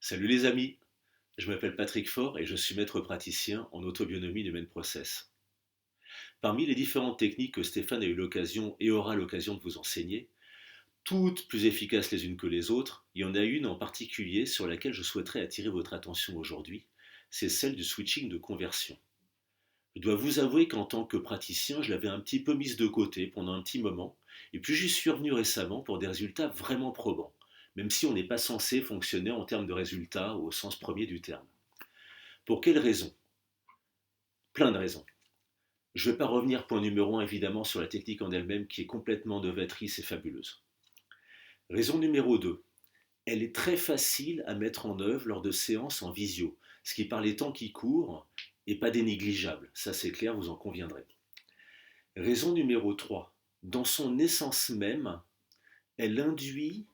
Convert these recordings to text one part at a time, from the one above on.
Salut les amis, je m'appelle Patrick Faure et je suis maître praticien en autobionomie Human Process. Parmi les différentes techniques que Stéphane a eu l'occasion et aura l'occasion de vous enseigner, toutes plus efficaces les unes que les autres, il y en a une en particulier sur laquelle je souhaiterais attirer votre attention aujourd'hui, c'est celle du switching de conversion. Je dois vous avouer qu'en tant que praticien, je l'avais un petit peu mise de côté pendant un petit moment, et puis j'y suis revenu récemment pour des résultats vraiment probants, même si on n'est pas censé fonctionner en termes de résultats au sens premier du terme. Pour quelles raisons? Plein de raisons. Je ne vais pas revenir point numéro un évidemment sur la technique en elle-même qui est complètement novatrice et fabuleuse. Raison numéro 2. Elle est très facile à mettre en œuvre lors de séances en visio, ce qui par les temps qui courent n'est pas dénégligeable, ça c'est clair, vous en conviendrez. Raison numéro 3. Dans son essence même, elle induit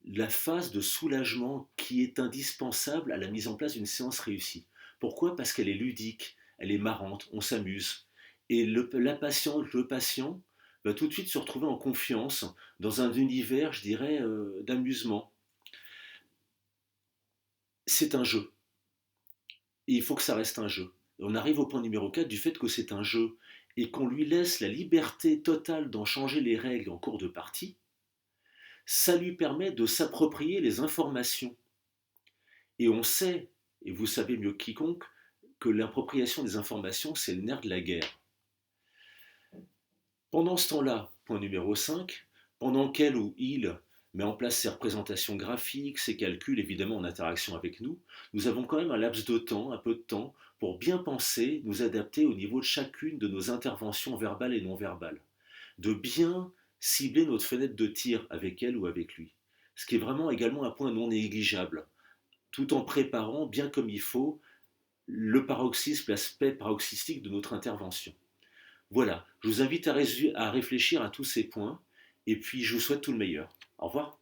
la phase de soulagement qui est indispensable à la mise en place d'une séance réussie. Pourquoi? Parce qu'elle est ludique, elle est marrante, on s'amuse. Et la patiente, le patient va tout de suite se retrouver en confiance dans un univers, je dirais, d'amusement. C'est un jeu. Et il faut que ça reste un jeu. On arrive au point numéro 4 du fait que c'est un jeu et qu'on lui laisse la liberté totale d'en changer les règles en cours de partie, ça lui permet de s'approprier les informations. Et on sait, et vous savez mieux que quiconque, que l'appropriation des informations, c'est le nerf de la guerre. Pendant ce temps-là, point numéro 5, pendant qu'elle ou il met en place ses représentations graphiques, ses calculs, évidemment en interaction avec nous, nous avons quand même un laps de temps, un peu de temps, pour bien penser, nous adapter au niveau de chacune de nos interventions verbales et non verbales. De bien cibler notre fenêtre de tir avec elle ou avec lui. Ce qui est vraiment également un point non négligeable, tout en préparant bien comme il faut le paroxysme, l'aspect paroxystique de notre intervention. Voilà, je vous invite à réfléchir à tous ces points et puis je vous souhaite tout le meilleur. Au revoir.